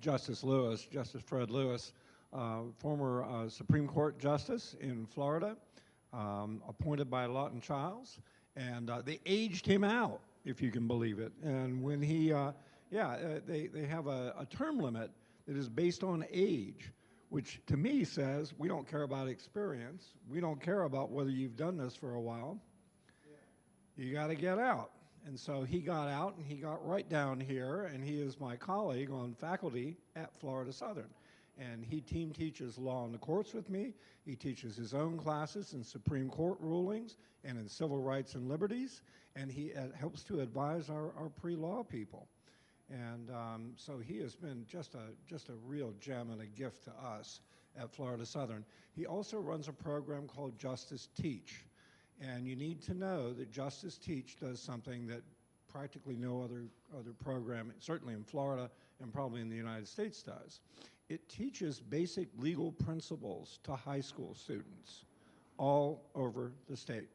Justice Lewis, Justice Fred Lewis, former Supreme Court Justice in Florida, appointed by Lawton Childs, and they aged him out, if you can believe it. And when he, they have a term limit that is based on age, which to me says we don't care about experience. We don't care about whether you've done this for a while. You got to get out. And so he got out and he got right down here, and he is my colleague on faculty at Florida Southern. And he team teaches law in the courts with me. He teaches his own classes in Supreme Court rulings and in civil rights and liberties, and he helps to advise our pre-law people. And so he has been just a real gem and a gift to us at Florida Southern. He also runs a program called Justice Teach. And you need to know that Justice Teach does something that practically no other program, certainly in Florida and probably in the United States, does. It teaches basic legal principles to high school students all over the state.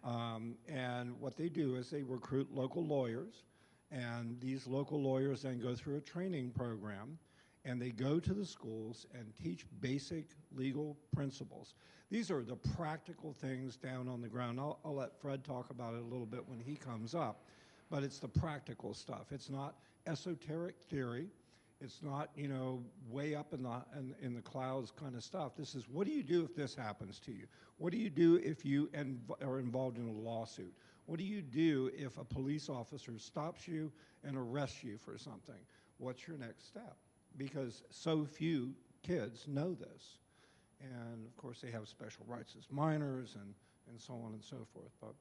And what they do is they recruit local lawyers, and these local lawyers then go through a training program, and they go to the schools and teach basic legal principles. These are the practical things down on the ground. I'll let Fred talk about it a little bit when he comes up, but it's the practical stuff. It's not esoteric theory. It's not, you know, way up in the clouds kind of stuff. This is, what do you do if this happens to you? What do you do if you are involved in a lawsuit? What do you do if a police officer stops you and arrests you for something? What's your next step? Because so few kids know this. And of course they have special rights as minors and so on and so forth. But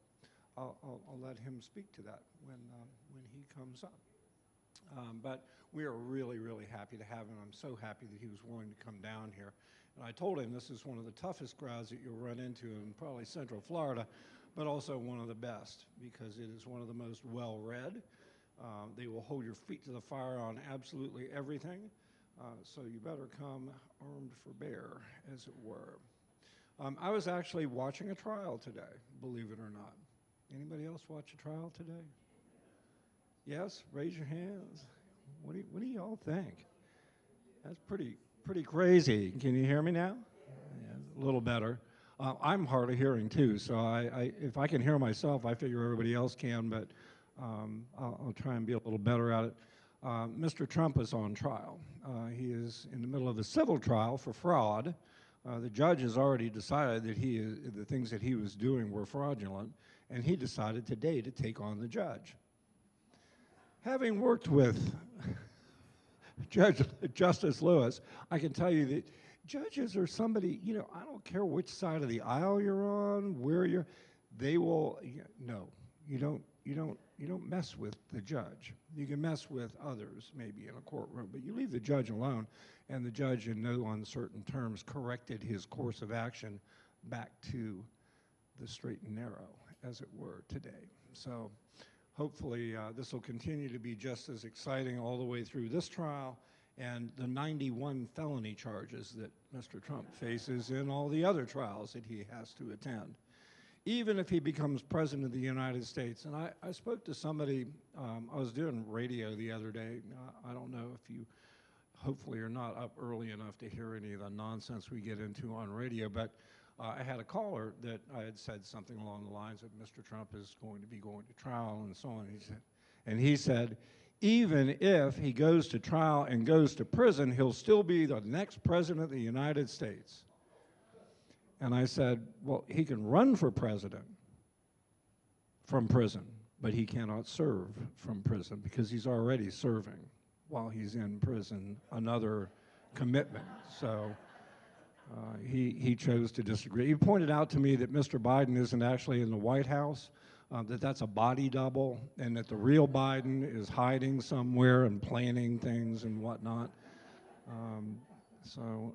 I'll let him speak to that when he comes up. But we are really, really happy to have him. I'm so happy that he was willing to come down here. And I told him this is one of the toughest crowds that you'll run into in probably Central Florida, but also one of the best because it is one of the most well-read. They will hold your feet to the fire on absolutely everything. So you better come armed for bear, as it were. I was actually watching a trial today, believe it or not. Anybody else watch a trial today? Yes? Raise your hands. What do y'all think? That's pretty crazy. Can you hear me now? Yeah, a little better. I'm hard of hearing too, so if I can hear myself, I figure everybody else can, but I'll try and be a little better at it. Mr. Trump is on trial. He is in the middle of a civil trial for fraud. The judge has already decided that the things that he was doing were fraudulent, and he decided today to take on the judge. Having worked with Justice Lewis, I can tell you that judges are somebody, you know, I don't care which side of the aisle you're on, where you're, they will, no, you don't mess with the judge. You can mess with others maybe in a courtroom, but you leave the judge alone, and the judge in no uncertain terms corrected his course of action back to the straight and narrow, as it were, today. So hopefully this will continue to be just as exciting all the way through this trial and the 91 felony charges that Mr. Trump faces in all the other trials that he has to attend, even if he becomes president of the United States. And I spoke to somebody, I was doing radio the other day. I don't know if you hopefully are not up early enough to hear any of the nonsense we get into on radio, but I had a caller that I had said something along the lines of Mr. Trump is going to be going to trial and so on. He said, even if he goes to trial and goes to prison, he'll still be the next president of the United States. And I said, well, he can run for president from prison, but he cannot serve from prison because he's already serving while he's in prison another commitment. So he chose to disagree. He pointed out to me that Mr. Biden isn't actually in the White House, that that's a body double, and that the real Biden is hiding somewhere and planning things and whatnot. So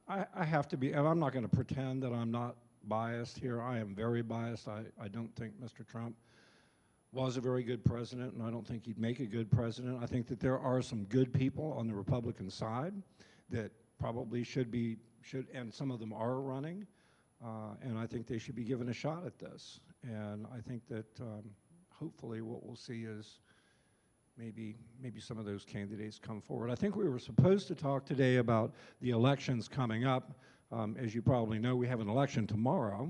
I have to be, and I'm not going to pretend that I'm not biased here. I am very biased. I don't think Mr. Trump was a very good president, and I don't think he'd make a good president. I think that there are some good people on the Republican side that probably should, and some of them are running, and I think they should be given a shot at this. And I think that hopefully what we'll see is maybe some of those candidates come forward. I think we were supposed to talk today about the elections coming up. As you probably know, we have an election tomorrow.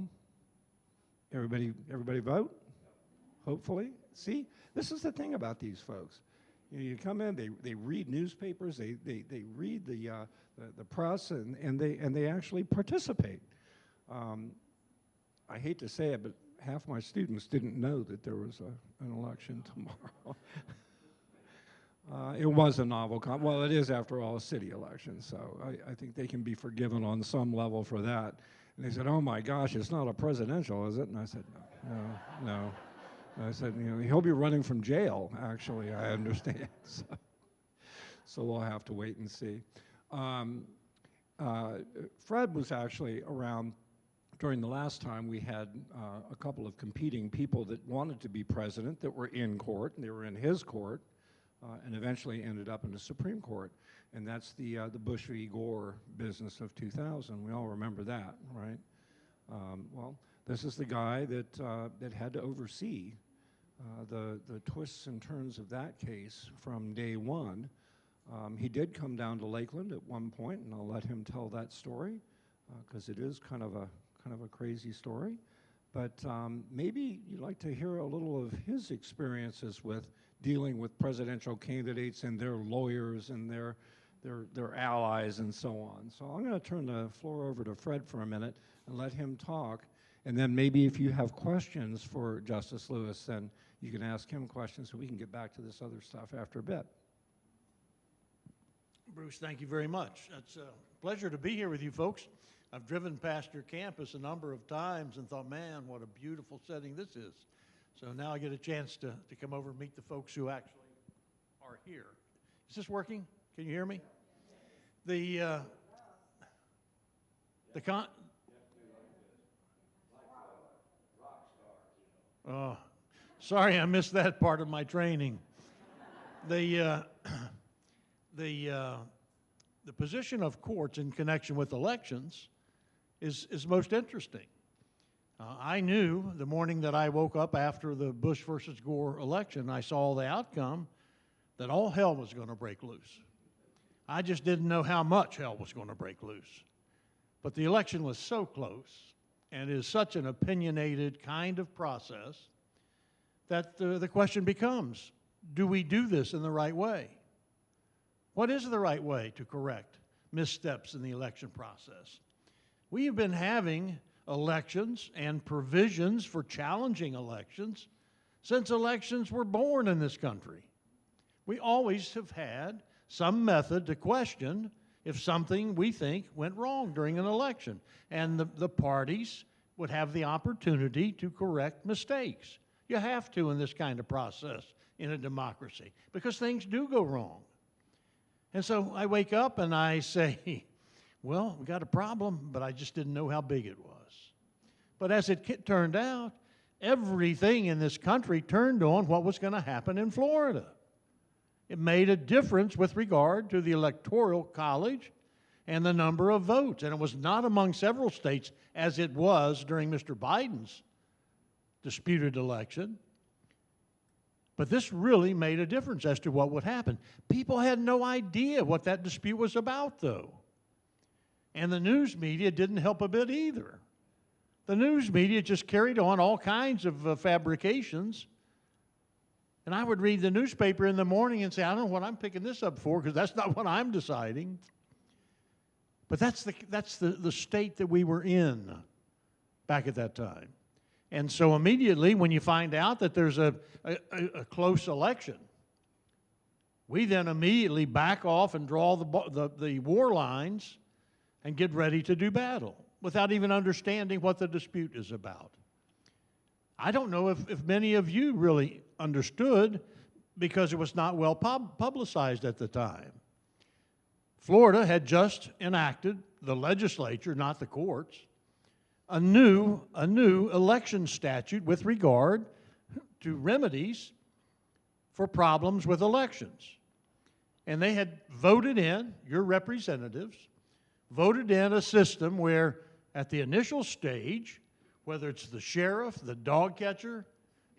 Everybody vote? Hopefully. See, this is the thing about these folks. You come in, they read newspapers, they read the press, and they actually participate. I hate to say it, but half my students didn't know that there was an election tomorrow. It was a novel well, it is, after all, a city election, so I think they can be forgiven on some level for that. And they said, "Oh my gosh, it's not a presidential, is it?" And I said, no. I said, he'll be running from jail, actually, I understand. So we'll have to wait and see. Fred was actually around during the last time. We had a couple of competing people that wanted to be president that were in court, and they were in his court, and eventually ended up in the Supreme Court. And that's the Bush v. Gore business of 2000. We all remember that, right? Well, this is the guy that had to oversee the twists and turns of that case from day one. He did come down to Lakeland at one point, and I'll let him tell that story because it is kind of a crazy story. But maybe you'd like to hear a little of his experiences with dealing with presidential candidates and their lawyers and their allies and so on. So I'm going to turn the floor over to Fred for a minute and let him talk. And then maybe if you have questions for Justice Lewis, then you can ask him questions so we can get back to this other stuff after a bit. Bruce, thank you very much. It's a pleasure to be here with you folks. I've driven past your campus a number of times and thought, man, what a beautiful setting this is. So now I get a chance to come over and meet the folks who actually are here. Is this working? Can you hear me? Oh, sorry, I missed that part of my training. The position of courts in connection with elections is most interesting. I knew the morning that I woke up after the Bush versus Gore election, I saw the outcome, that all hell was going to break loose. I just didn't know how much hell was going to break loose. But the election was so close and is such an opinionated kind of process that the question becomes, do we do this in the right way? What is the right way to correct missteps in the election process? We have been having elections and provisions for challenging elections since elections were born in this country. We always have had some method to question if something we think went wrong during an election. And the parties would have the opportunity to correct mistakes. You have to in this kind of process in a democracy because things do go wrong. And so I wake up and I say, well, we got a problem, but I just didn't know how big it was. But as it turned out, everything in this country turned on what was going to happen in Florida. It made a difference with regard to the Electoral College and the number of votes. And it was not among several states as it was during Mr. Biden's disputed election. But this really made a difference as to what would happen. People had no idea what that dispute was about, though. And the news media didn't help a bit either. The news media just carried on all kinds of fabrications. And I would read the newspaper in the morning and say, I don't know what I'm picking this up for because that's not what I'm deciding. But that's the state that we were in back at that time. And so immediately when you find out that there's a close election, we then immediately back off and draw the war lines and get ready to do battle without even understanding what the dispute is about. I don't know if many of you really understood because it was not well publicized at the time. Florida had just enacted, the legislature, not the courts, a new election statute with regard to remedies for problems with elections. And they had voted in, your representatives, voted in a system where at the initial stage, whether it's the sheriff, the dog catcher,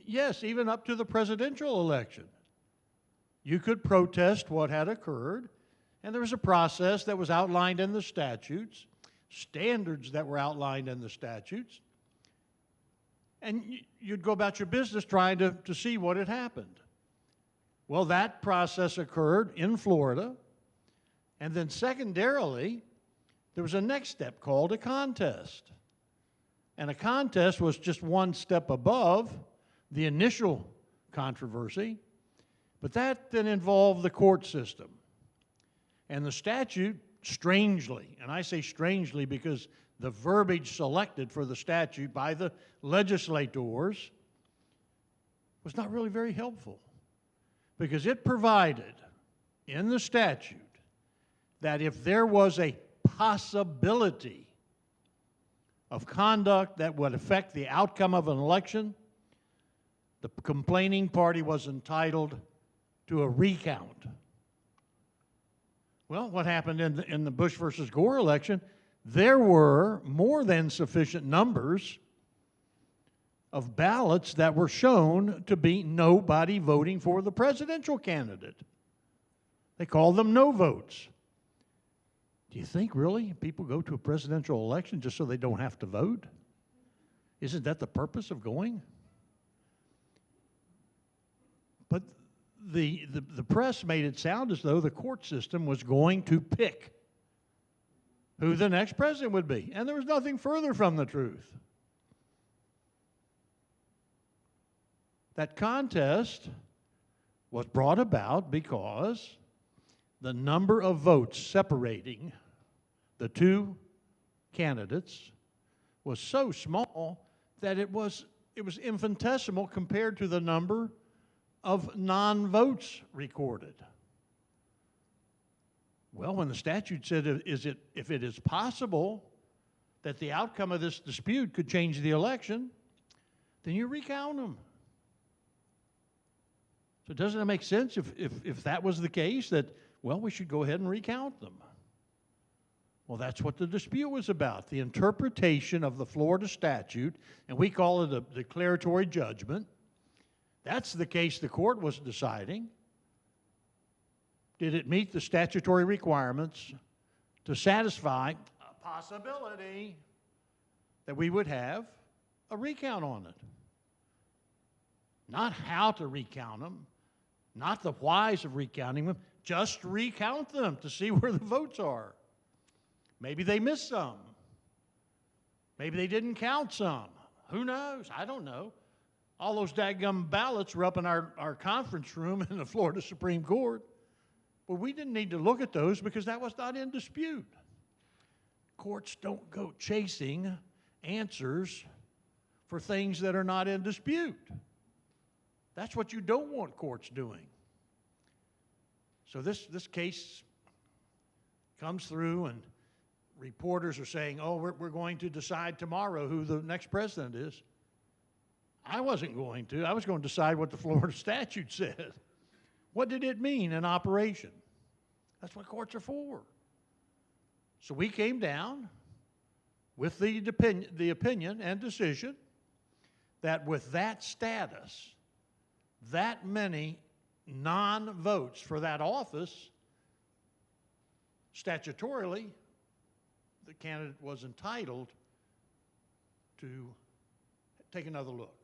yes, even up to the presidential election, you could protest what had occurred, and there was a process that was outlined in the statutes, standards that were outlined in the statutes, and you'd go about your business trying to see what had happened. Well, that process occurred in Florida, and then secondarily, there was a next step called a contest. And a contest was just one step above the initial controversy, but that then involved the court system. And the statute, strangely, and I say strangely because the verbiage selected for the statute by the legislators was not really very helpful, because it provided in the statute that if there was a possibility of conduct that would affect the outcome of an election, the complaining party was entitled to a recount. Well, what happened in the Bush versus Gore election, there were more than sufficient numbers of ballots that were shown to be nobody voting for the presidential candidate. They called them no votes. Do you think really people go to a presidential election just so they don't have to vote? Isn't that the purpose of going? But the press made it sound as though the court system was going to pick who the next president would be. And there was nothing further from the truth. That contest was brought about because the number of votes separating the two candidates was so small that it was infinitesimal compared to the number of non-votes recorded. Well, when the statute said if it is possible that the outcome of this dispute could change the election, then you recount them. So doesn't it make sense if that was the case that, well, we should go ahead and recount them? Well, that's what the dispute was about, the interpretation of the Florida statute, and we call it a declaratory judgment. That's the case the court was deciding. Did it meet the statutory requirements to satisfy a possibility that we would have a recount on it? Not how to recount them, not the whys of recounting them, just recount them to see where the votes are. Maybe they missed some. Maybe they didn't count some. Who knows? I don't know. All those dadgum ballots were up in our conference room in the Florida Supreme Court. But we didn't need to look at those because that was not in dispute. Courts don't go chasing answers for things that are not in dispute. That's what you don't want courts doing. So this case comes through, and reporters are saying, oh, we're going to decide tomorrow who the next president is. I wasn't going to. I was going to decide what the Florida statute said. What did it mean in operation? That's what courts are for. So we came down with the opinion and decision that with that status, that many non-votes for that office, statutorily, the candidate was entitled to take another look.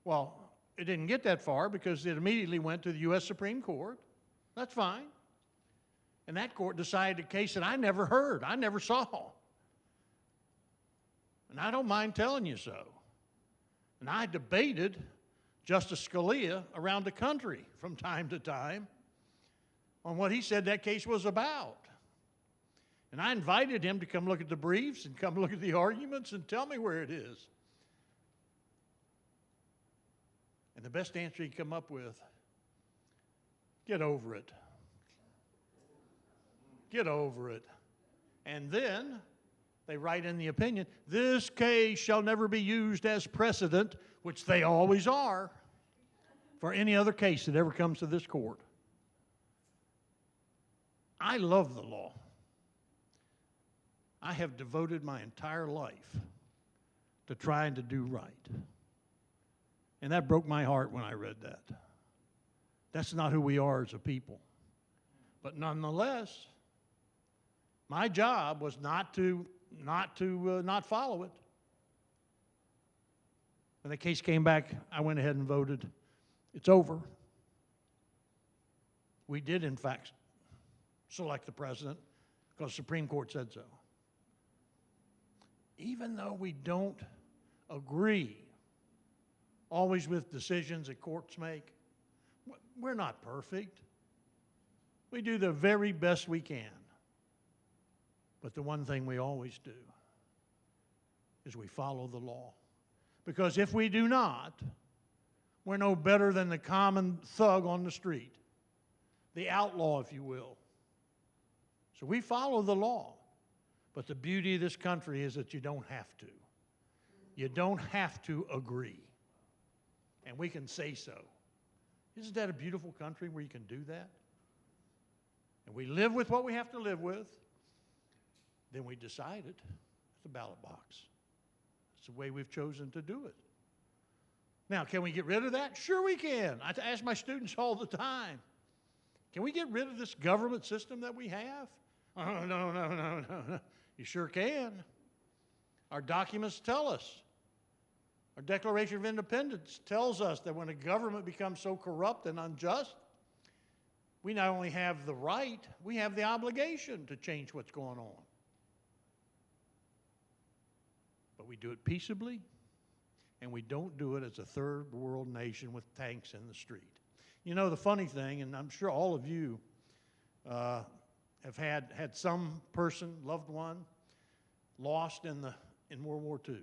Well, it didn't get that far because it immediately went to the U.S. Supreme Court. That's fine. And that court decided a case that I never heard, I never saw. And I don't mind telling you so. And I debated Justice Scalia around the country from time to time on what he said that case was about. And I invited him to come look at the briefs and come look at the arguments and tell me where it is. And the best answer he come up with, get over it. Get over it. And then they write in the opinion, this case shall never be used as precedent, which they always are, for any other case that ever comes to this court. I love the law. I have devoted my entire life to trying to do right. And that broke my heart when I read that. That's not who we are as a people. But nonetheless, my job was not to not follow it. When the case came back, I went ahead and voted. It's over. We did, in fact, select the president because the Supreme Court said so. Even though we don't agree always with decisions that courts make, we're not perfect. We do the very best we can. But the one thing we always do is we follow the law. Because if we do not, we're no better than the common thug on the street, the outlaw, if you will. So we follow the law. But the beauty of this country is that you don't have to. You don't have to agree. And we can say so. Isn't that a beautiful country where you can do that? And we live with what we have to live with. Then we decide it. It's a ballot box. It's the way we've chosen to do it. Now, can we get rid of that? Sure we can. I ask my students all the time, can we get rid of this government system that we have? Oh, no. You sure can. Our documents tell us. Our Declaration of Independence tells us that when a government becomes so corrupt and unjust, we not only have the right, we have the obligation to change what's going on. But we do it peaceably, and we don't do it as a third world nation with tanks in the street. You know, the funny thing, and I'm sure all of you have had some person, loved one, lost in World War II.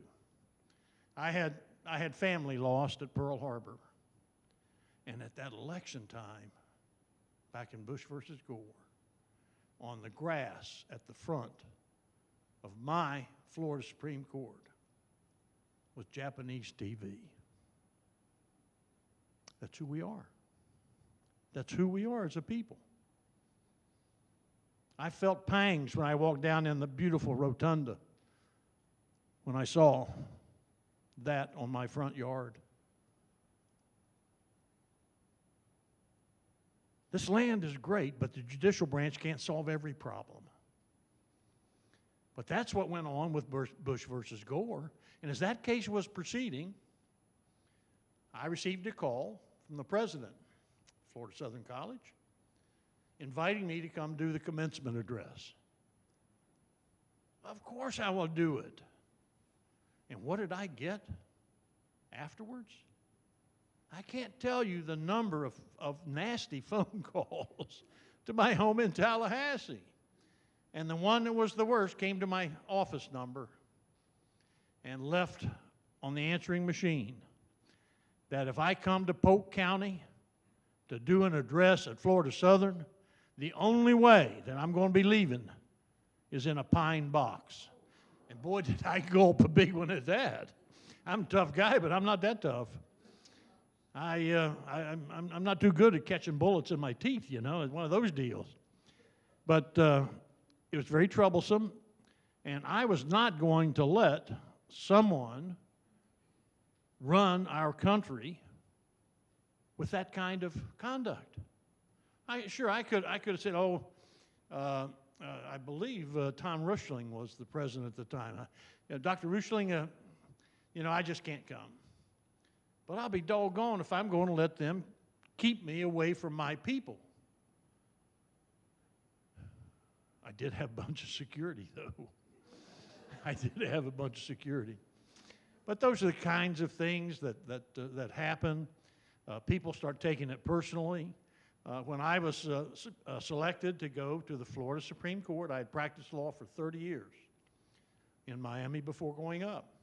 I had family lost at Pearl Harbor. And at that election time, back in Bush versus Gore, on the grass at the front of my Florida Supreme Court was Japanese TV. That's who we are. That's who we are as a people. I felt pangs when I walked down in the beautiful rotunda when I saw that on my front yard. This land is great, but the judicial branch can't solve every problem. But that's what went on with Bush versus Gore. And as that case was proceeding, I received a call from the president of Florida Southern College inviting me to come do the commencement address. Of course I will do it. And what did I get afterwards? I can't tell you the number of nasty phone calls to my home in Tallahassee. And the one that was the worst came to my office number and left on the answering machine that if I come to Polk County to do an address at Florida Southern, the only way that I'm going to be leaving is in a pine box. And boy, did I gulp a big one at that. I'm a tough guy, but I'm not that tough. I'm not too good at catching bullets in my teeth, you know. It's one of those deals. But it was very troublesome, and I was not going to let someone run our country with that kind of conduct. I could have said, I believe Tom Rushling was the president at the time. Dr. Rushling, I just can't come. But I'll be doggone if I'm going to let them keep me away from my people. I did have a bunch of security, though. I did have a bunch of security. But those are the kinds of things that happen. People start taking it personally. When I was selected to go to the Florida Supreme Court, I had practiced law for 30 years in Miami before going up.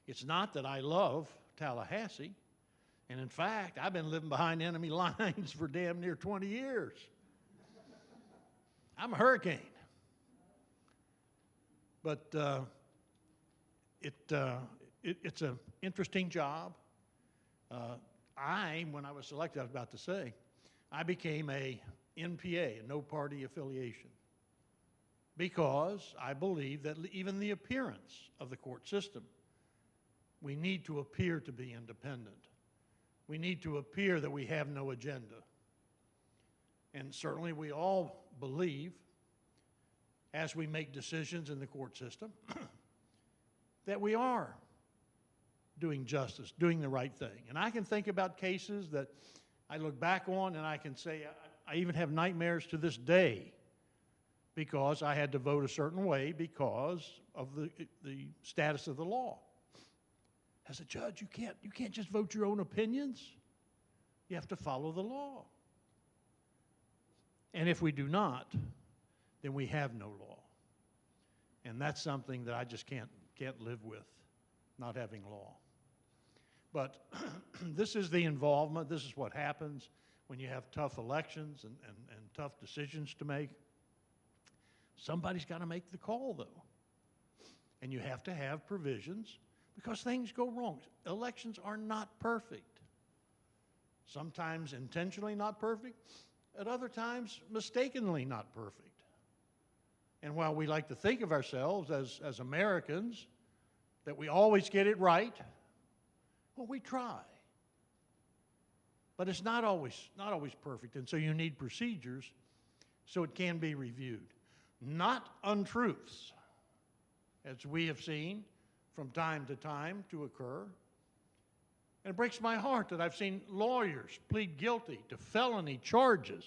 It's not that I love Tallahassee, and in fact, I've been living behind enemy lines for damn near 20 years. I'm a hurricane. But it's an interesting job. When I was selected, I was about to say, I became a NPA, a no party affiliation, because I believe that even the appearance of the court system, we need to appear to be independent. we need to appear that we have no agenda. And certainly we all believe, as we make decisions in the court system, that we are doing justice, doing the right thing. And I can think about cases that I look back on and I can say, I even have nightmares to this day because I had to vote a certain way because of the status of the law. As a judge, you can't just vote your own opinions. You have to follow the law. And if we do not, then we have no law. And that's something that I just can't live with, not having law. But this is the involvement. This is what happens when you have tough elections and tough decisions to make. Somebody's got to make the call, though. And you have to have provisions because things go wrong. Elections are not perfect. Sometimes intentionally not perfect. At other times, mistakenly not perfect. And while we like to think of ourselves as Americans, that we always get it right, well, we try. But it's not always perfect, and so you need procedures so it can be reviewed. Not untruths, as we have seen from time to time to occur. And it breaks my heart that I've seen lawyers plead guilty to felony charges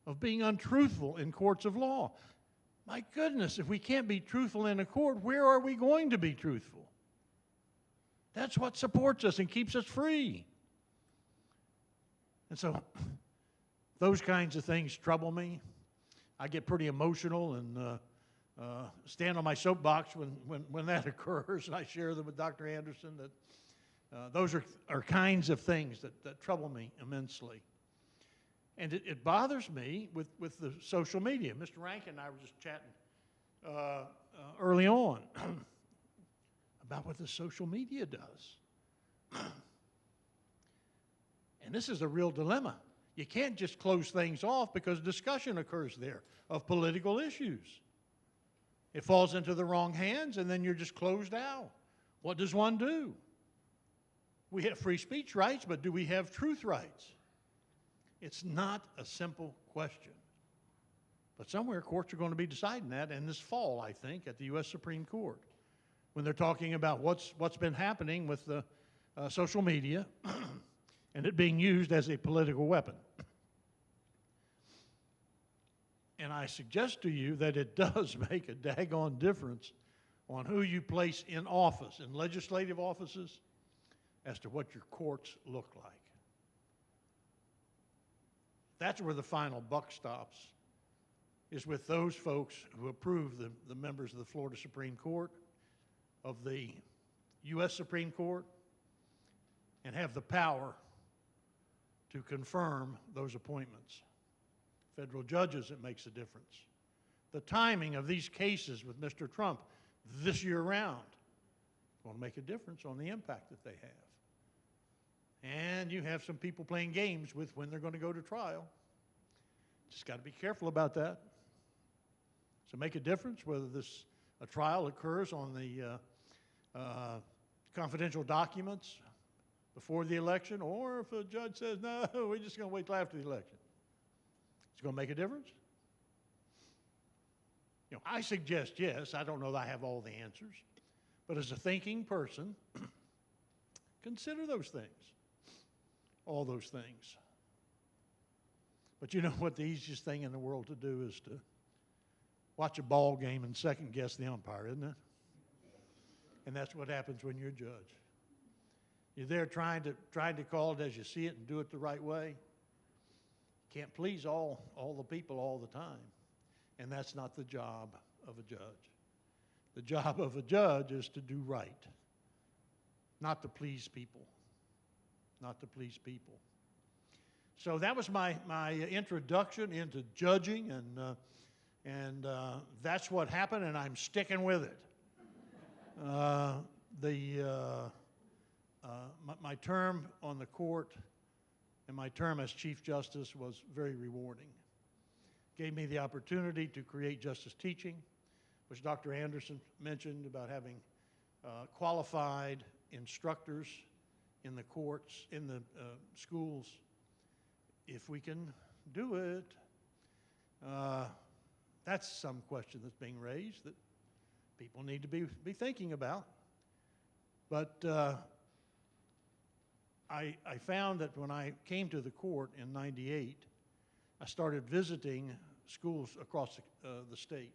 of being untruthful in courts of law. My goodness, if we can't be truthful in a court, where are we going to be truthful? That's what supports us and keeps us free. And so those kinds of things trouble me. I get pretty emotional and stand on my soapbox when that occurs, and I share them with Dr. Anderson that those are kinds of things that trouble me immensely. And it bothers me with the social media. Mr. Rankin and I were just chatting early on about what the social media does. And this is a real dilemma. You can't just close things off because discussion occurs there of political issues. It falls into the wrong hands, and then you're just closed out. What does one do? We have free speech rights, but do we have truth rights? It's not a simple question. But somewhere courts are going to be deciding that, and this fall, I think, at the U.S. Supreme Court, when they're talking about what's been happening with the social media and it being used as a political weapon. And I suggest to you that it does make a daggone difference on who you place in office, in legislative offices, as to what your courts look like. That's where the final buck stops, is with those folks who approve the members of the Florida Supreme Court, of the U.S. Supreme Court, and have the power to confirm those appointments. Federal judges, it makes a difference. The timing of these cases with Mr. Trump this year round will make a difference on the impact that they have. And you have some people playing games with when they're going to go to trial. Just got to be careful about that. So make a difference whether a trial occurs on the confidential documents before the election, or if a judge says, no, we're just going to wait till after the election. It's going to make a difference? You know, I suggest yes. I don't know that I have all the answers. But as a thinking person, consider those things. All those things. But you know what the easiest thing in the world to do is to watch a ball game and second guess the umpire, isn't it? And that's what happens when you're a judge. You're there trying to call it as you see it and do it the right way. Can't please all the people all the time. And that's not the job of a judge. The job of a judge is to do right, not to please people. Not to please people. So that was my introduction into judging, and that's what happened, and I'm sticking with it. My term on the court and my term as Chief Justice was very rewarding. Gave me the opportunity to create justice teaching, which Dr. Anderson mentioned about having qualified instructors in the courts, in the schools, if we can do it. That's some question that's being raised that people need to be thinking about. But I found that when I came to the court in '98, I started visiting schools across the state.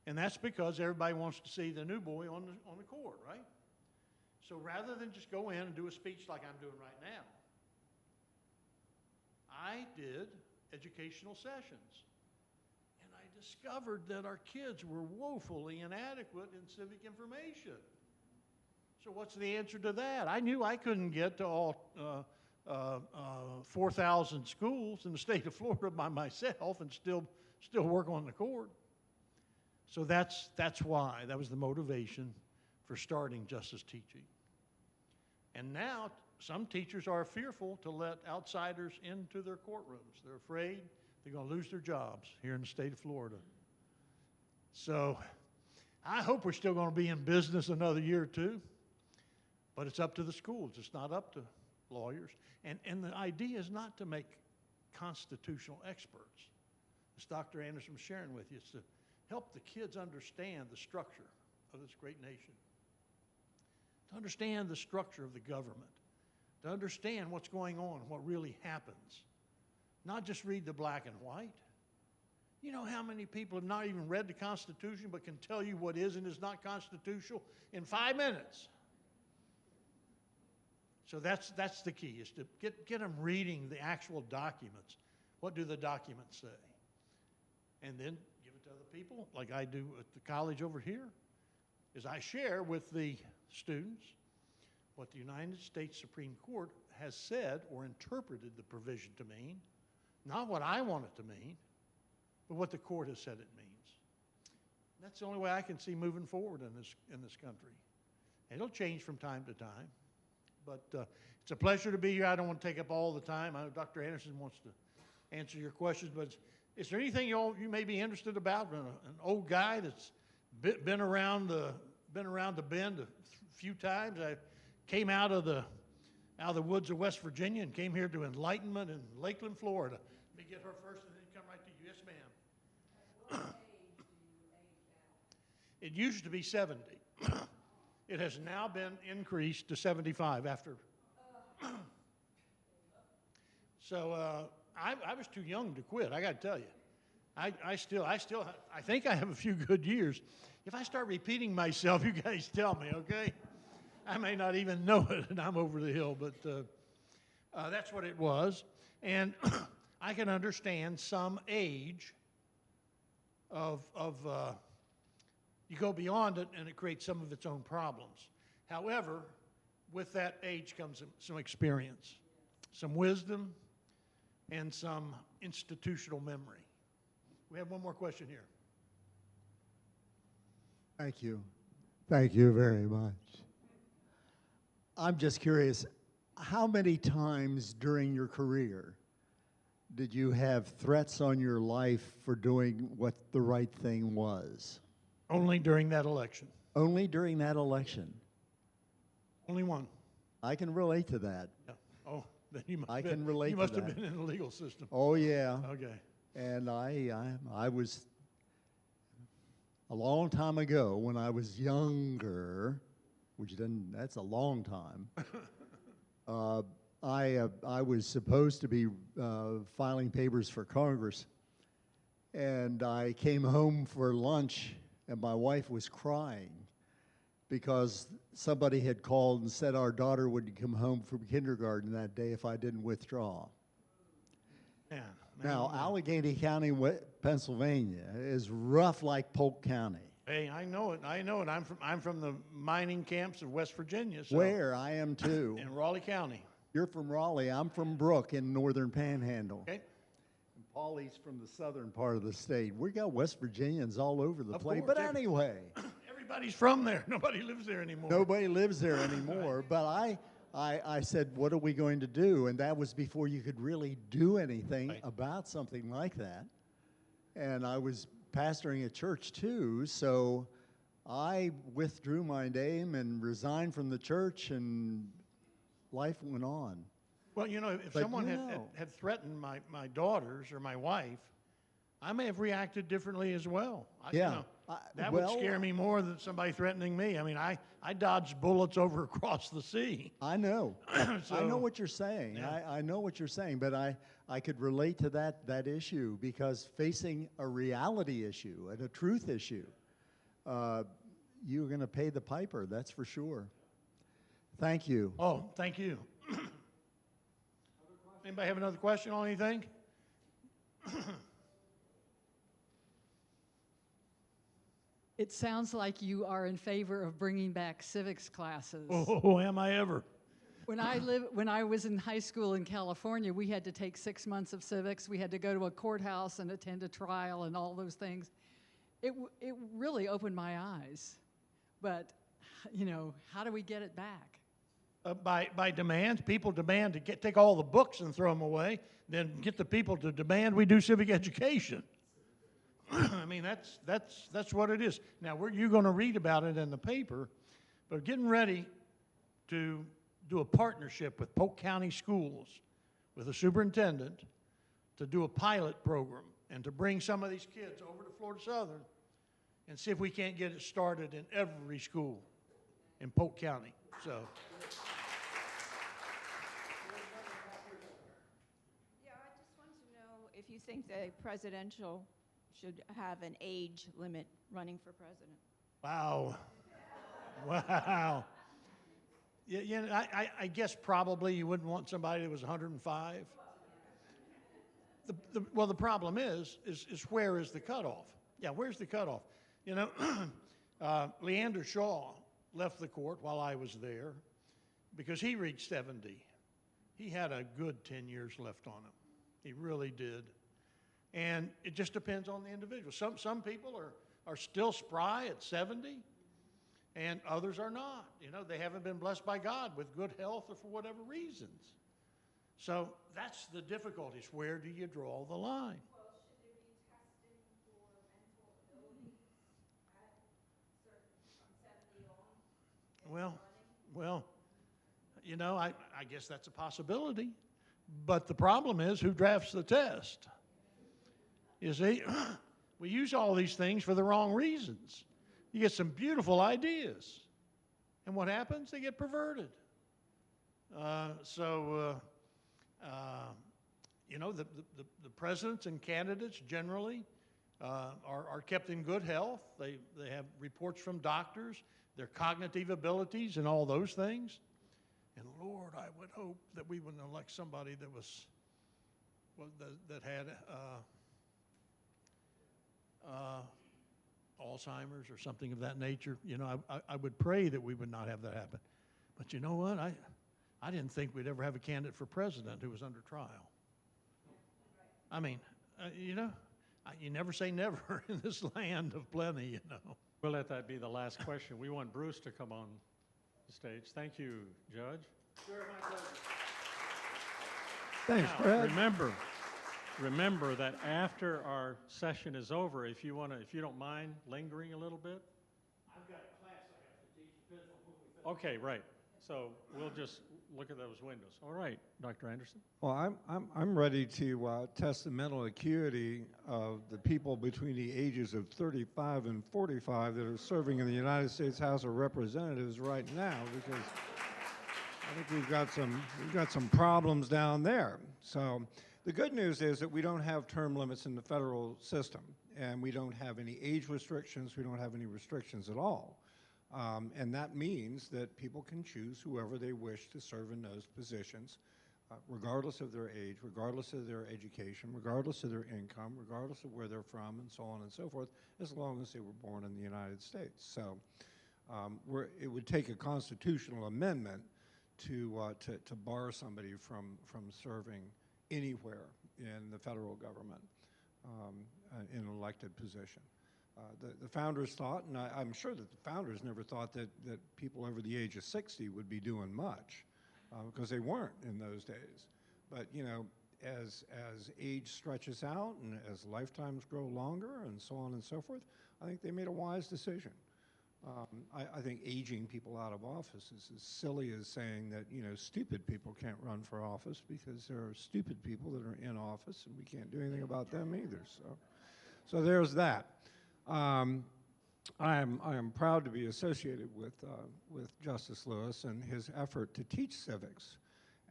And that's because everybody wants to see the new boy on the court, right? So rather than just go in and do a speech like I'm doing right now, I did educational sessions. And I discovered that our kids were woefully inadequate in civic information. So what's the answer to that? I knew I couldn't get to all 4,000 schools in the state of Florida by myself and still work on the court. So that's why. That was the motivation for starting justice teaching. And now some teachers are fearful to let outsiders into their courtrooms. They're afraid they're going to lose their jobs here in the state of Florida. So I hope we're still going to be in business another year or two, but it's up to the schools. It's not up to lawyers. And the idea is not to make constitutional experts. As Dr. Anderson was sharing with you, it's to help the kids understand the structure of this great nation, to understand the structure of the government, to understand what's going on, what really happens. Not just read the black and white. You know how many people have not even read the Constitution but can tell you what is and is not constitutional in 5 minutes? So that's the key, is to get them reading the actual documents. What do the documents say? And then give it to other people, like I do at the college over here, is I share with the students what the United States Supreme Court has said or interpreted the provision to mean, not what I want it to mean, but what the court has said it means. And that's the only way I can see moving forward in this country. And it'll change from time to time. But it's a pleasure to be here. I don't want to take up all the time. I know Dr. Anderson wants to answer your questions, but is there anything you may be interested about? An old guy that's been around the bend a few times. I came out of the woods of West Virginia and came here to Enlightenment in Lakeland, Florida. Let me get her first and then come right to you. Yes, ma'am. At what age do you age out? It used to be 70. It has now been increased to 75 after. So I was too young to quit, I got to tell you. I think I have a few good years. If I start repeating myself, you guys tell me, okay? I may not even know it, and I'm over the hill, but that's what it was. And I can understand some age of you go beyond it, and it creates some of its own problems. However, with that age comes some experience, some wisdom, and some institutional memory. We have one more question here. Thank you. Thank you very much. I'm just curious, how many times during your career did you have threats on your life for doing what the right thing was? Only during that election. Only during that election. Only one. I can relate to that. Yeah. Oh, then you must I have can relate you to must have that. been in the legal system. Oh, yeah. Okay. And I was, a long time ago, when I was younger, that's a long time, I was supposed to be filing papers for Congress, and I came home for lunch, and my wife was crying because somebody had called and said our daughter would come home from kindergarten that day if I didn't withdraw. Man, Now, Allegheny County, Pennsylvania, is rough like Polk County. hey, I know it. I'm from the mining camps of West Virginia. So, Where I am too. in Raleigh County. You're from Raleigh. I'm from Brook in northern Panhandle. Okay. And Paulie's from the southern part of the state. We got West Virginians all over the Of place. course, But anyway, Everybody's from there. Nobody lives there anymore. nobody lives there anymore. But I said, what are we going to do? And that was before you could really do anything Right. about something like that. And I was pastoring a church too, so I withdrew my name and resigned from the church and life went on. Well, you know, if But someone you had know. had threatened my daughters or my wife, I may have reacted differently as well. Yeah. That would Well, scare me more than somebody threatening me. I mean, I dodged bullets over across the sea. I know. I know So, what you're saying. yeah. I know what you're saying, but I could relate to that issue because facing a reality issue and a truth issue, you're going to pay the piper, that's for sure. Thank you. Oh, thank you. Anybody have another question on anything? It sounds like you are in favor of bringing back civics classes. Oh, am I ever? When I was in high school in California, we had to take 6 months of civics. We had to go to a courthouse and attend a trial and all those things. It really opened my eyes. But, you know, how do we get it back? By demands, people demand to take all the books and throw them away, then get the people to demand we do civic education. I mean, that's what it is. Now, you're going to read about it in the paper, but getting ready to do a partnership with Polk County Schools, with a superintendent, to do a pilot program and to bring some of these kids over to Florida Southern and see if we can't get it started in every school in Polk County. So. Yeah, I just wanted to know if you think the presidential should have an age limit running for president. Wow. Wow. Yeah, I guess probably you wouldn't want somebody that was 105. Well, the problem is where is the cutoff? Yeah, where's the cutoff? You know, Leander Shaw left the court while I was there because he reached 70. He had a good 10 years left on him. He really did. And it just depends on the individual. Some people are still spry at 70, and others are not. You know, they haven't been blessed by God with good health or for whatever reasons. So that's the difficulties. Where do you draw the line? Well, should there be testing for mental ability at from 70 on? Well, you know, I guess that's a possibility. But the problem is who drafts the test? You see, we use all these things for the wrong reasons. You get some beautiful ideas, and what happens? They get perverted. You know, the presidents and candidates generally are kept in good health. They have reports from doctors, their cognitive abilities and all those things. And Lord, I would hope that we wouldn't elect somebody that had Alzheimer's or something of that nature. You know, I would pray that we would not have that happen. But you know what? I didn't think we'd ever have a candidate for president who was under trial. I mean, you know, you never say never in this land of plenty, you know. We'll let that be the last question. We want Bruce to come on the stage. Thank you, Judge. Sure, my pleasure. Thanks, Now, Fred. remember that after our session is over, if you don't mind lingering a little bit. I've got a class I have to teach. Depends on who we fit. Okay, right. So we'll just look at those windows. All right, Dr. Anderson. Well, I'm ready to test the mental acuity of the people between the ages of 35 and 45 that are serving in the United States House of Representatives right now, because I think we've got some problems down there. So the good news is that we don't have term limits in the federal system, and we don't have any age restrictions. We don't have any restrictions at all. And that means that people can choose whoever they wish to serve in those positions, regardless of their age, regardless of their education, regardless of their income, regardless of where they're from, and so on and so forth, as long as they were born in the United States. So it would take a constitutional amendment to bar somebody from serving anywhere in the federal government in an elected position. The founders thought, and I'm sure that the founders never thought that people over the age of 60 would be doing much, because they weren't in those days. But you know, as age stretches out and as lifetimes grow longer and so on and so forth, I think they made a wise decision. I think aging people out of office is as silly as saying that, you know, stupid people can't run for office, because there are stupid people that are in office and we can't do anything about them either. So there's that. I am proud to be associated with Justice Lewis and his effort to teach civics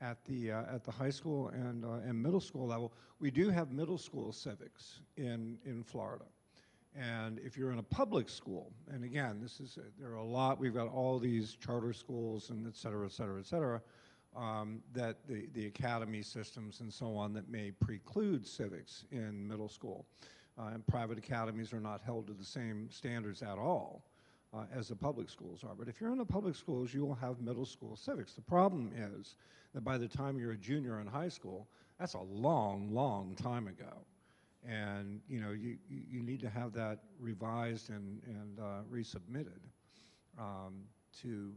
at the high school and middle school level. We do have middle school civics in Florida. And if you're in a public school, and again, there are a lot, we've got all these charter schools and et cetera, that the academy systems and so on that may preclude civics in middle school. And private academies are not held to the same standards at all as the public schools are. But if you're in the public schools, you will have middle school civics. The problem is that by the time you're a junior in high school, that's a long, long time ago. And you know, you need to have that revised and resubmitted to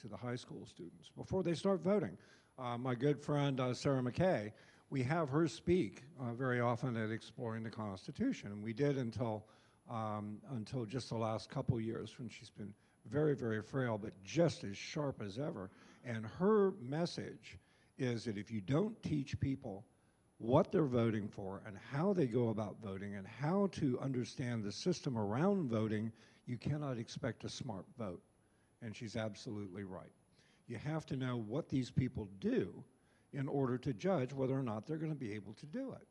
the high school students before they start voting. My good friend Sarah McKay, we have her speak very often at Exploring the Constitution, and we did until just the last couple years, when she's been very, very frail, but just as sharp as ever. And her message is that if you don't teach people what they're voting for and how they go about voting and how to understand the system around voting, you cannot expect a smart vote. And she's absolutely right. You have to know what these people do in order to judge whether or not they're going to be able to do it.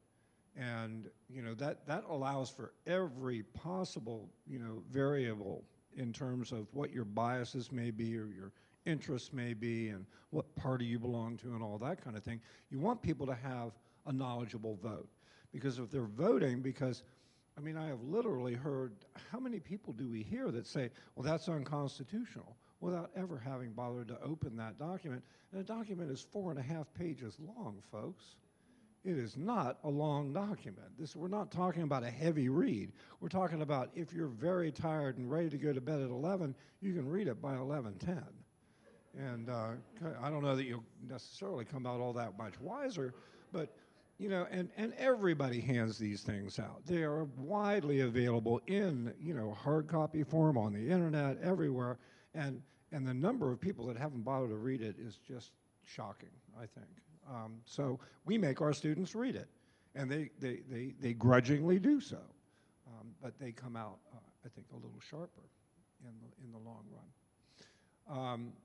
And you know, that allows for every possible, you know, variable in terms of what your biases may be or your interests may be and what party you belong to and all that kind of thing. You want people to have a knowledgeable vote, because if they're voting, because I mean, I have literally heard, how many people do we hear that say, well, that's unconstitutional, without ever having bothered to open that document? And the document is 4.5 pages long, folks. It is not a long document. We're not talking about a heavy read. We're talking about, if you're very tired and ready to go to bed at 11, you can read it by 11:10. And I don't know that you'll necessarily come out all that much wiser, but you know, and everybody hands these things out. They are widely available in, you know, hard copy form, on the internet, everywhere. And the number of people that haven't bothered to read it is just shocking, I think. So we make our students read it, and they grudgingly do so. But they come out, I think, a little sharper in the long run.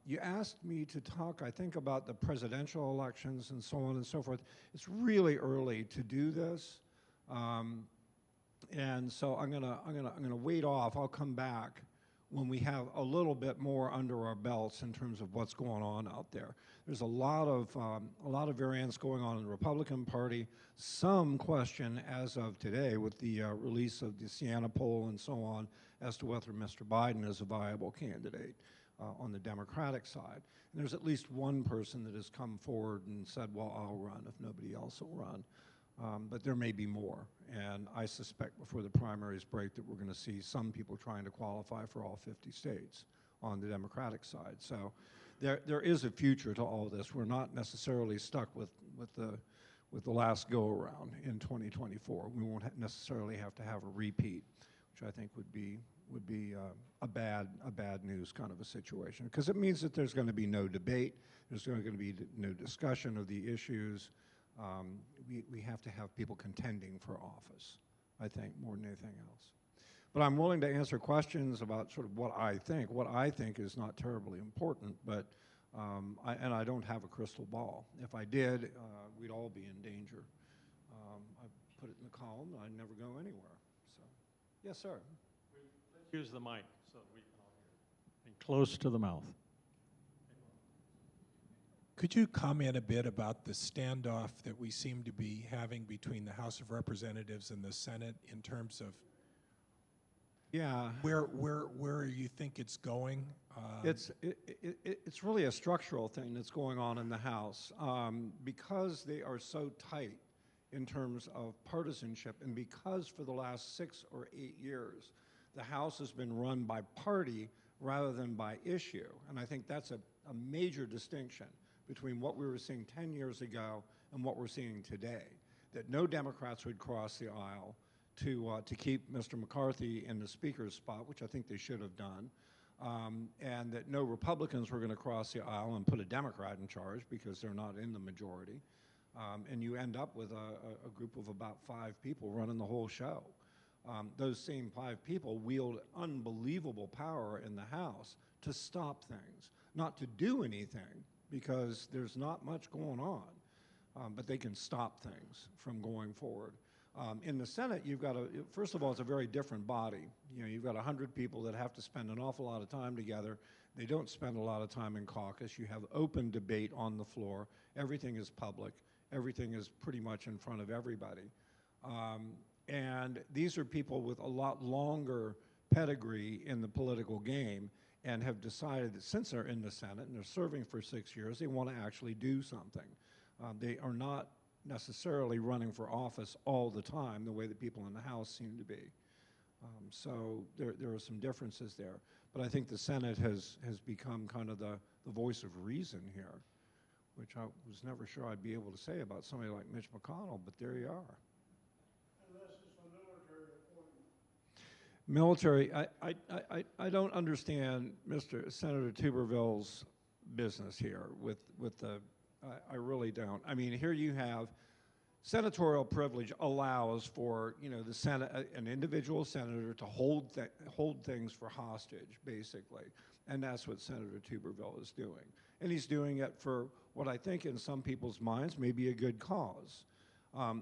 You asked me to talk, I think, about the presidential elections and so on and so forth. It's really early to do this, and so I'm gonna wait off. I'll come back when we have a little bit more under our belts in terms of what's going on out there. There's a lot of variance going on in the Republican Party. Some question as of today, with the release of the Siena poll and so on, as to whether Mr. Biden is a viable candidate on the Democratic side. And there's at least one person that has come forward and said, well, I'll run if nobody else will run. But there may be more. And I suspect before the primaries break that we're going to see some people trying to qualify for all 50 states on the Democratic side. So there is a future to all this. We're not necessarily stuck with the last go-around in 2024. We won't necessarily have to have a repeat, which I think would be a bad news kind of a situation, because it means that there's going to be no debate, there's going to be no discussion of the issues. We have to have people contending for office, I think, more than anything else. But I'm willing to answer questions about sort of what I think. What I think is not terribly important, but I don't have a crystal ball. If I did, we'd all be in danger. I put it in the column, I'd never go anywhere. So, yes, sir. Use the mic so that we can all hear. And close to the mouth. Could you comment a bit about the standoff that we seem to be having between the House of Representatives and the Senate in terms of where you think it's going? It's really a structural thing that's going on in the House. Because they are so tight in terms of partisanship, and because for the last 6 or 8 years, the House has been run by party rather than by issue. And I think that's a major distinction between what we were seeing 10 years ago and what we're seeing today. That no Democrats would cross the aisle, to keep Mr. McCarthy in the speaker's spot, which I think they should have done, and that no Republicans were going to cross the aisle and put a Democrat in charge because they're not in the majority. And you end up with a group of about 5 people running the whole show. Those same 5 people wield unbelievable power in the House to stop things, not to do anything because there's not much going on, but they can stop things from going forward. In the Senate, you've got first of all, it's a very different body. You know, you've got 100 people that have to spend an awful lot of time together. They don't spend a lot of time in caucus. You have open debate on the floor. Everything is public. Everything is pretty much in front of everybody. And these are people with a lot longer pedigree in the political game and have decided that since they're in the Senate and they're serving for 6 years, they want to actually do something. They are not necessarily running for office all the time the way that people in the House seem to be. So there are some differences there. But I think the Senate has become kind of the voice of reason here, which I was never sure I'd be able to say about somebody like Mitch McConnell, but there you are. Unless it's a military appointment. Military, I don't understand Senator Tuberville's business here with the, I really don't. I mean, here you have senatorial privilege allows for, you know, the Senate, an individual senator to hold things for hostage, basically. And that's what Senator Tuberville is doing. And he's doing it for what I think in some people's minds may be a good cause.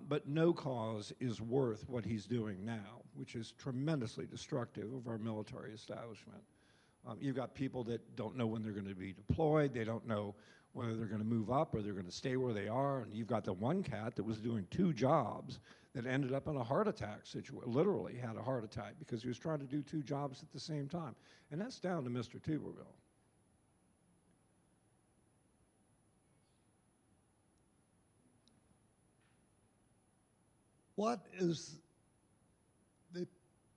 But no cause is worth what he's doing now, which is tremendously destructive of our military establishment. You've got people that don't know when they're going to be deployed. They don't know whether they're going to move up or they're going to stay where they are. And you've got the one cat that was doing 2 jobs that ended up in a heart attack situation, literally had a heart attack because he was trying to do 2 jobs at the same time. And that's down to Mr. Tuberville. What is the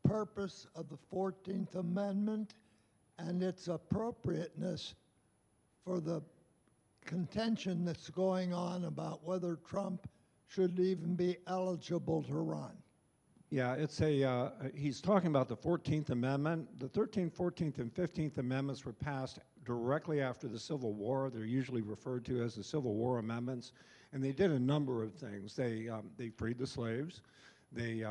purpose of the 14th Amendment and its appropriateness for the contention that's going on about whether Trump should even be eligible to run? Yeah, it's he's talking about the 14th Amendment. The 13th, 14th, and 15th Amendments were passed directly after the Civil War. They're usually referred to as the Civil War Amendments. And they did a number of things. They freed the slaves. They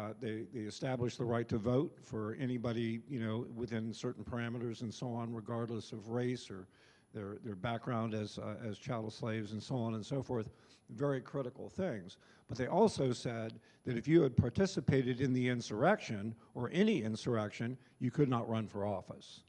established the right to vote for anybody, you know, within certain parameters and so on, regardless of race or their background as chattel slaves and so on and so forth. Very critical things. But they also said that if you had participated in the insurrection or any insurrection, you could not run for office.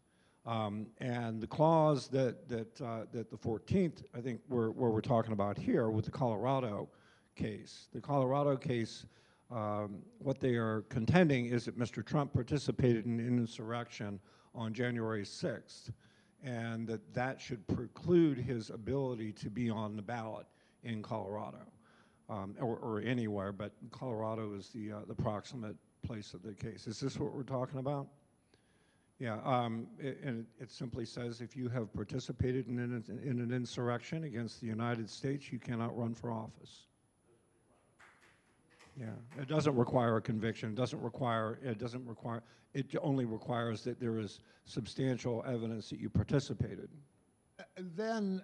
And the clause that the 14th, I think where we're talking about here with the Colorado case. The Colorado case, what they are contending is that Mr. Trump participated in an insurrection on January 6th, and that should preclude his ability to be on the ballot in Colorado, or anywhere, but Colorado is the proximate place of the case. Is this what we're talking about? Yeah, and it simply says if you have participated in an insurrection against the United States, you cannot run for office. Yeah, it doesn't require a conviction. It only requires that there is substantial evidence that you participated. Then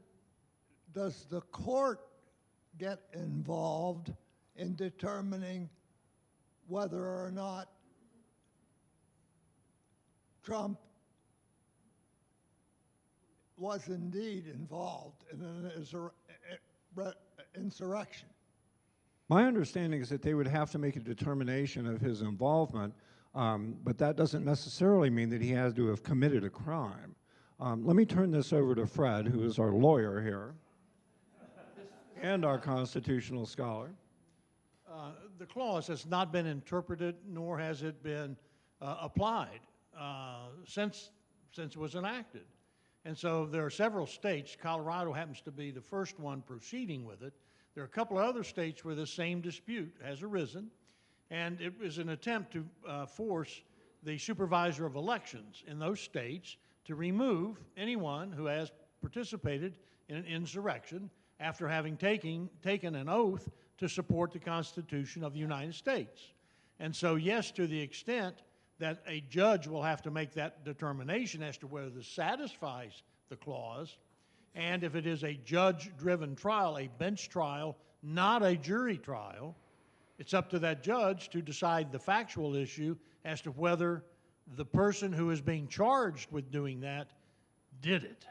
does the court get involved in determining whether or not Trump was indeed involved in an insurrection? My understanding is that they would have to make a determination of his involvement, but that doesn't necessarily mean that he has to have committed a crime. Let me turn this over to Fred, who is our lawyer here, and our constitutional scholar. The clause has not been interpreted, nor has it been applied since it was enacted. And so there are several states. Colorado happens to be the first one proceeding with it. There are a couple of other states where the same dispute has arisen, and it was an attempt to force the supervisor of elections in those states to remove anyone who has participated in an insurrection after having taken an oath to support the Constitution of the United States. And so, yes, to the extent that a judge will have to make that determination as to whether this satisfies the clause, and if it is a judge-driven trial, a bench trial, not a jury trial, it's up to that judge to decide the factual issue as to whether the person who is being charged with doing that did it.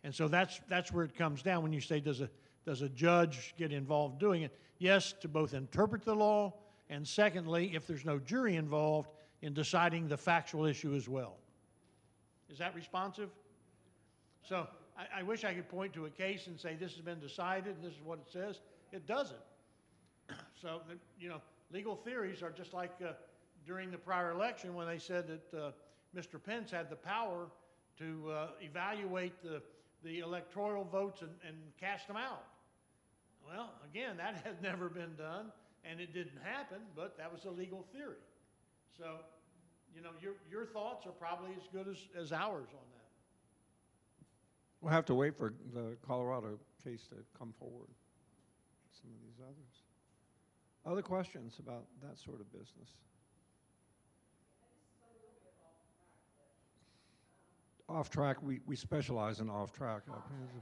And so that's where it comes down when you say, does a judge get involved doing it? Yes, to both interpret the law, and secondly, if there's no jury involved, in deciding the factual issue as well. Is that responsive? So I wish I could point to a case and say this has been decided and this is what it says. It doesn't. So, you know, legal theories are just like during the prior election when they said that Mr. Pence had the power to evaluate the electoral votes and cast them out. Well, again, that has never been done, and it didn't happen, but that was a legal theory. So, you know, your thoughts are probably as good as ours on that. We'll have to wait for the Colorado case to come forward. Some of these others. Other questions about that sort of business? Off track, we specialize in off track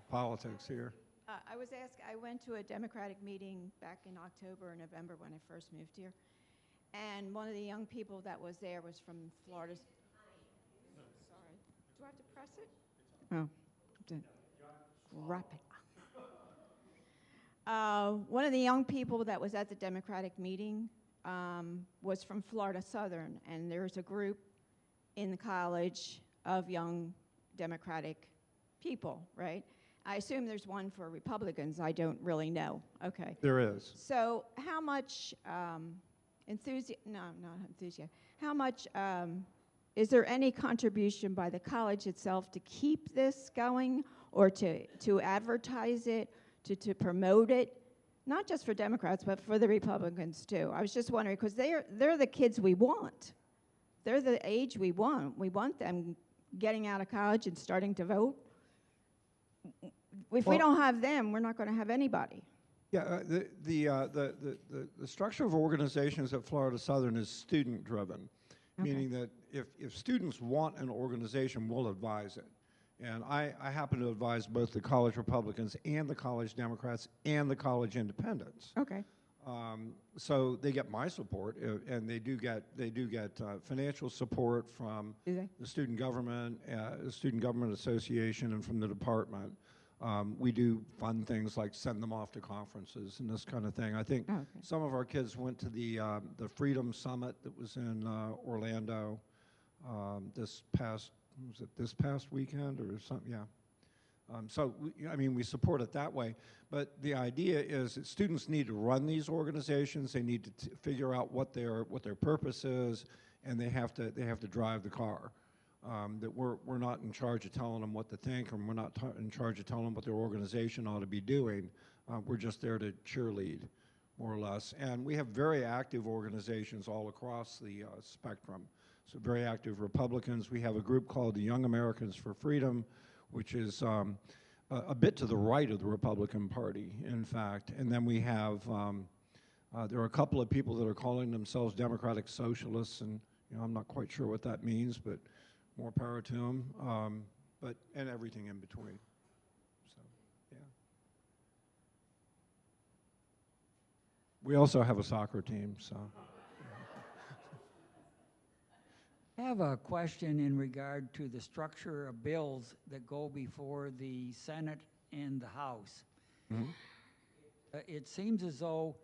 politics here. I was asked, I went to a Democratic meeting back in October or November when I first moved here, and one of the young people that was there was from Florida. Sorry. Do I have to press it? Oh, rapid. One of the young people that was at the Democratic meeting was from Florida Southern, and there's a group in the college of young Democratic people, right? I assume there's one for Republicans. I don't really know. Okay. There is. So how much how much, is there any contribution by the college itself to keep this going or to advertise it, to promote it? Not just for Democrats, but for the Republicans too. I was just wondering, because they're the kids we want. They're the age we want. We want them getting out of college and starting to vote. If we don't have them, we're not going to have anybody. Yeah, the structure of organizations at Florida Southern is student-driven, meaning that if students want an organization, we'll advise it. And I happen to advise both the college Republicans and the college Democrats and the college Independents. Okay. So they get my support, and they do get financial support from the Student Government Association and from the department. We do fun things like send them off to conferences and this kind of thing. I think some of our kids went to the Freedom Summit that was in Orlando this past weekend or something? Yeah. So we support it that way. But the idea is that students need to run these organizations. They need to figure out what their purpose is, and they have to drive the car. That we're not in charge of telling them what to think, and we're not in charge of telling them what their organization ought to be doing. We're just there to cheerlead, more or less. And we have very active organizations all across the spectrum. So very active Republicans. We have a group called the Young Americans for Freedom, which is a bit to the right of the Republican Party, in fact. And then we have, there are a couple of people that are calling themselves Democratic Socialists, and I'm not quite sure what that means, but more power to them, and everything in between. So, yeah. We also have a soccer team, so. I have a question in regard to the structure of bills that go before the Senate and the House. Mm-hmm. It seems as though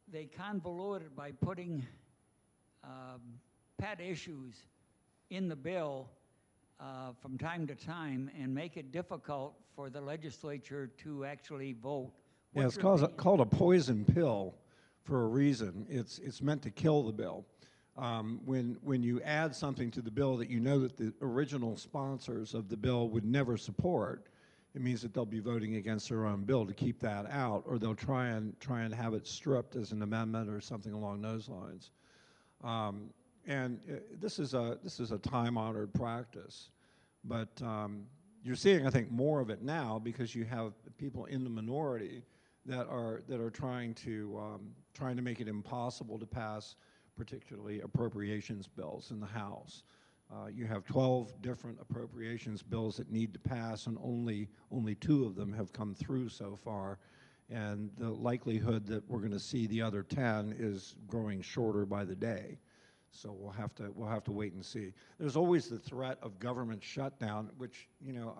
they convolute it by putting pet issues in the bill from time to time and make it difficult for the legislature to actually vote. Yeah, it's called a poison pill for a reason. It's meant to kill the bill. When you add something to the bill that you know that the original sponsors of the bill would never support, it means that they'll be voting against their own bill to keep that out, or they'll try and have it stripped as an amendment or something along those lines. This is a time-honored practice, but you're seeing, I think, more of it now because you have people in the minority that are trying to make it impossible to pass particularly appropriations bills in the House. You have 12 different appropriations bills that need to pass, and only 2 of them have come through so far. And the likelihood that we're going to see the other 10 is growing shorter by the day. So we'll have to wait and see. There's always the threat of government shutdown, which, you know,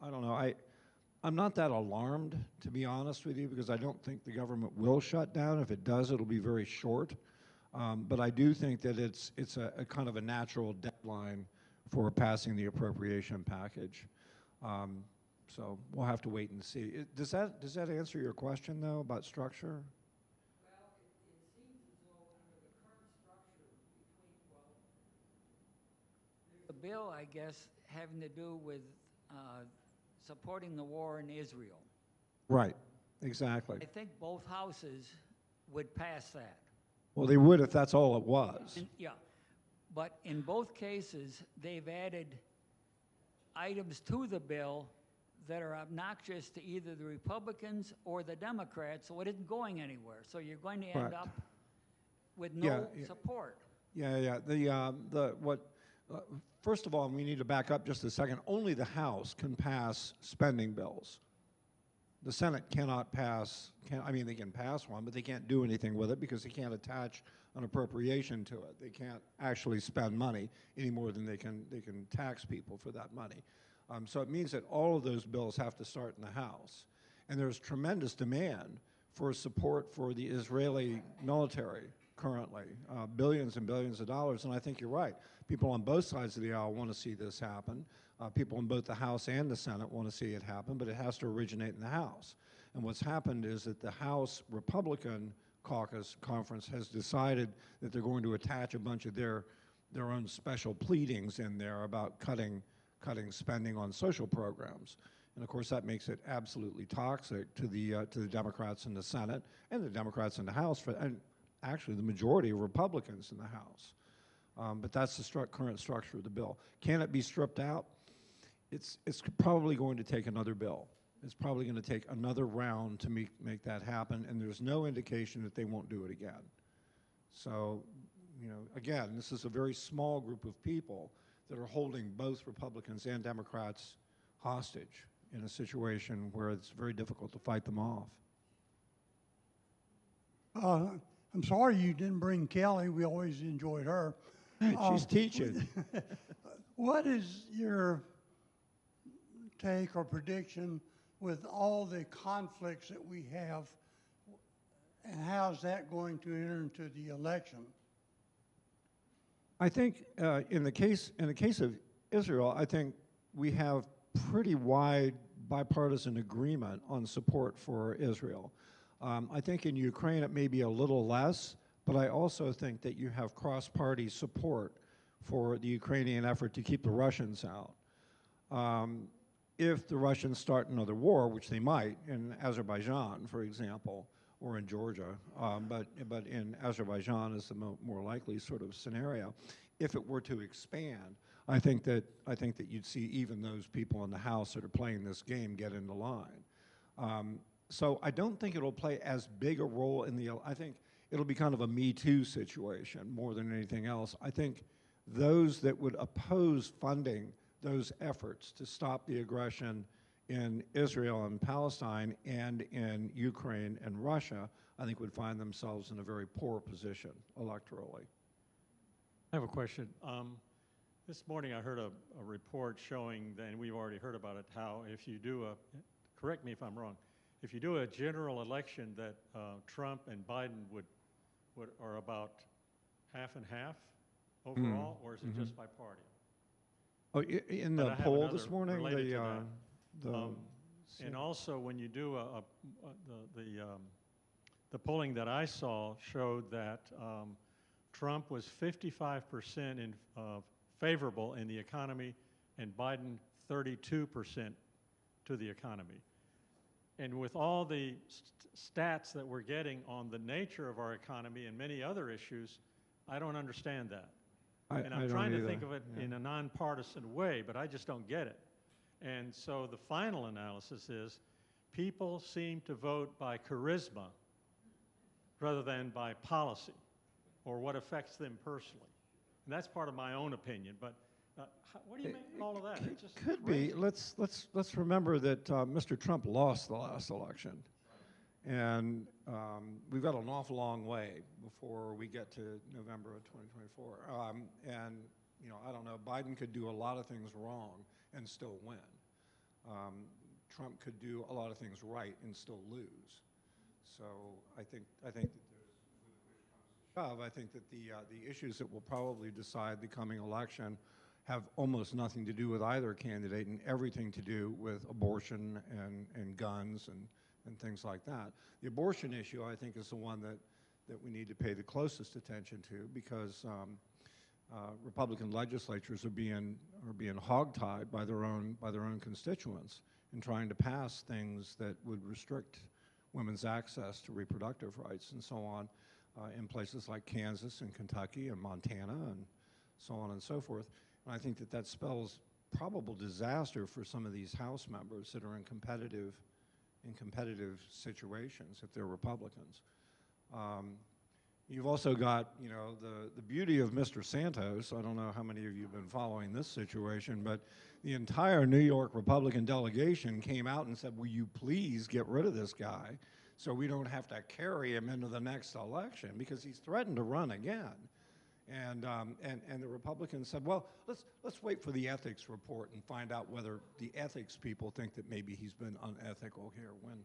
I don't know. I'm not that alarmed, to be honest with you, because I don't think the government will shut down. If it does, it'll be very short. But I do think that it's a kind of a natural deadline for passing the appropriation package. So we'll have to wait and see. Does that answer your question, though, about structure? The bill, I guess, having to do with supporting the war in Israel. Right, exactly. I think both houses would pass that. Well, they would if that's all it was. Yeah, but in both cases, they've added items to the bill that are obnoxious to either the Republicans or the Democrats, so it isn't going anywhere. So you're going to end Right. up with no Yeah. support. Yeah. First of all, we need to back up just a second. Only the House can pass spending bills. The Senate cannot pass, they can pass one, but they can't do anything with it because they can't attach an appropriation to it. They can't actually spend money any more than they can tax people for that money. So it means that all of those bills have to start in the House. And there's tremendous demand for support for the Israeli military currently, billions and billions of dollars. And I think you're right. People on both sides of the aisle want to see this happen. People in both the House and the Senate want to see it happen, but it has to originate in the House. And what's happened is that the House Republican Caucus Conference has decided that they're going to attach a bunch of their own special pleadings in there about cutting spending on social programs. And of course, that makes it absolutely toxic to the Democrats in the Senate and the Democrats in the House, and actually the majority of Republicans in the House. But that's the current structure of the bill. Can it be stripped out? It's probably going to take another bill. It's probably going to take another round to make that happen, and there's no indication that they won't do it again. So, you know, again, this is a very small group of people that are holding both Republicans and Democrats hostage in a situation where it's very difficult to fight them off. I'm sorry you didn't bring Kelly. We always enjoyed her. She's teaching. What is your take or prediction with all the conflicts that we have, and how's that going to enter into the election? I think in the case of Israel, I think we have pretty wide bipartisan agreement on support for Israel. I think in Ukraine it may be a little less, but I also think that you have cross-party support for the Ukrainian effort to keep the Russians out. If the Russians start another war, which they might in Azerbaijan, for example, or in Georgia, but in Azerbaijan is the more likely sort of scenario. If it were to expand, I think that you'd see even those people in the House that are playing this game get into line. So I don't think it'll play as big a role in I think it'll be kind of a Me Too situation more than anything else. I think those that would oppose funding those efforts to stop the aggression in Israel and Palestine and in Ukraine and Russia, I think would find themselves in a very poor position electorally. I have a question. This morning I heard a report showing, and we've already heard about it, how if you do correct me if I'm wrong, if you do a general election that Trump and Biden are about half and half overall, or is it just by party? Oh, in But the I have poll another this morning, related to that. the And also, when you do the polling that I saw showed that Trump was 55% in favorable in the economy, and Biden 32% to the economy. And with all the stats that we're getting on the nature of our economy and many other issues, I don't understand that. And I'm trying to think of it in a nonpartisan way, but I just don't get it. And so the final analysis is people seem to vote by charisma rather than by policy. or what affects them personally. And that's part of my own opinion, but what do you make of all of that? It's just Could crazy. be. Let's remember that Mr. Trump lost the last election, and we've got an awful long way before we get to November of 2024. And you know, I don't know. Biden could do a lot of things wrong and still win. Trump could do a lot of things right and still lose. So I think that there's, I think that the issues that will probably decide the coming election have almost nothing to do with either candidate and everything to do with abortion and guns and things like that. The abortion issue, I think, is the one that we need to pay the closest attention to, because Republican legislatures are being hogtied by their own constituents in trying to pass things that would restrict women's access to reproductive rights and so on in places like Kansas and Kentucky and Montana and so on and so forth. And I think that spells probable disaster for some of these House members that are in competitive situations if they're Republicans. You've also got, you know, the beauty of Mr. Santos. I don't know how many of you have been following this situation, but the entire New York Republican delegation came out and said, will you please get rid of this guy so we don't have to carry him into the next election, because he's threatened to run again. And the Republicans said, well, let's wait for the ethics report and find out whether the ethics people think that maybe he's been unethical here, when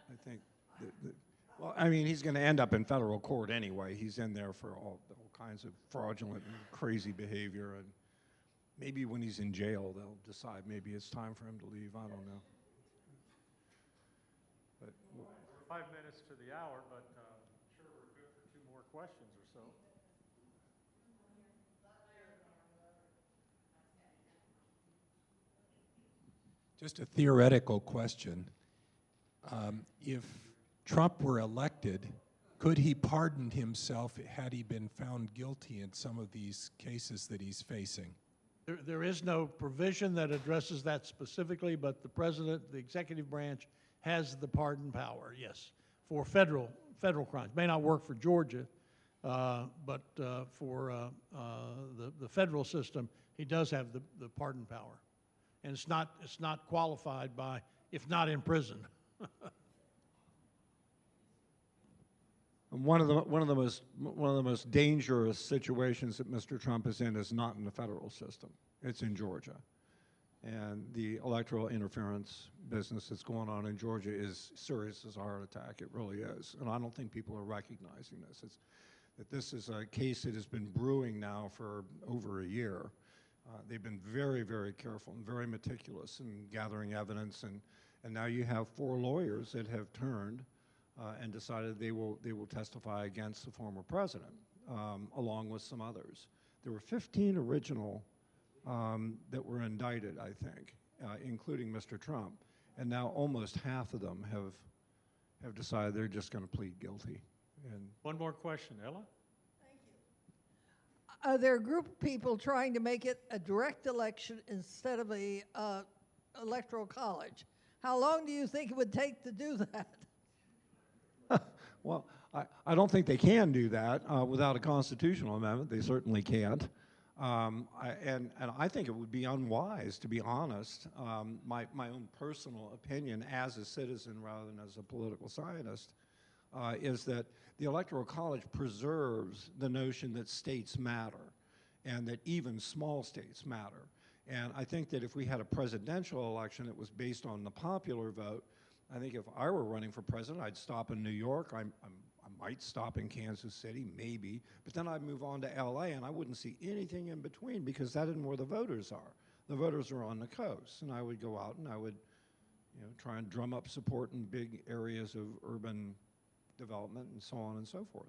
I think well, I mean, he's going to end up in federal court anyway. He's in there for all kinds of fraudulent and crazy behavior, and maybe when he's in jail, they'll decide maybe it's time for him to leave. I don't know. But We're 5 minutes to the hour, but sure we're good for 2 more questions or so. Just a theoretical question. If Trump were elected, could he pardon himself had he been found guilty in some of these cases that he's facing? There is no provision that addresses that specifically, but the president, the executive branch, has the pardon power, yes, for federal crimes. May not work for Georgia, but for the federal system, he does have the pardon power. And it's not qualified by, if not in prison. And one of the most dangerous situations that Mr. Trump is in is not in the federal system. It's in Georgia. And the electoral interference business that's going on in Georgia is serious as a heart attack. It really is. And I don't think people are recognizing this. That this is a case that has been brewing now for over a year. They've been very, very careful and very meticulous in gathering evidence. And now you have 4 lawyers that have turned and decided they will testify against the former president, along with some others. There were 15 original that were indicted, I think, including Mr. Trump, and now almost half of them have decided they're just going to plead guilty. And One more question, Ella? There are a group of people trying to make it a direct election instead of a electoral college. How long do you think it would take to do that? well, I don't think they can do that without a constitutional amendment. They certainly can't. And I think it would be unwise, to be honest. My own personal opinion as a citizen rather than as a political scientist is that the Electoral College preserves the notion that states matter and that even small states matter. And I think that if we had a presidential election that was based on the popular vote, I think if I were running for president, I'd stop in New York. I might stop in Kansas City, maybe, but then I'd move on to LA and I wouldn't see anything in between, because that isn't where the voters are. The voters are on the coast, and I would go out and I would, try and drum up support in big areas of urban development and so on and so forth.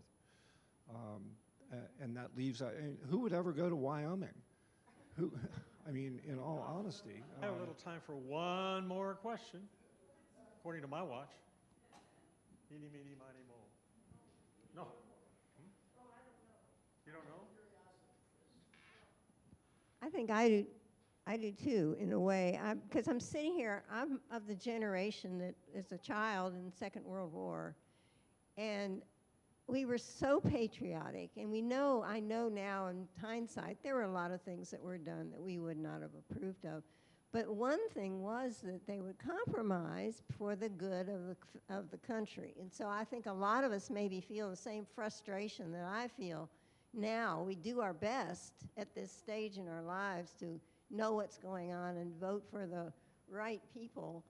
And that leaves, who would ever go to Wyoming? Who, I mean, in all honesty. I have a little time for one more question, according to my watch. Eeny, meeny, miny, moe. No. You don't know? I think I do too, in a way, because I'm sitting here, I'm of the generation that is a child in the Second World War, and we were so patriotic, and I know now in hindsight, there were a lot of things that were done that we would not have approved of. But one thing was that they would compromise for the good of the country. And so I think a lot of us maybe feel the same frustration that I feel now. We do our best at this stage in our lives to know what's going on and vote for the right people,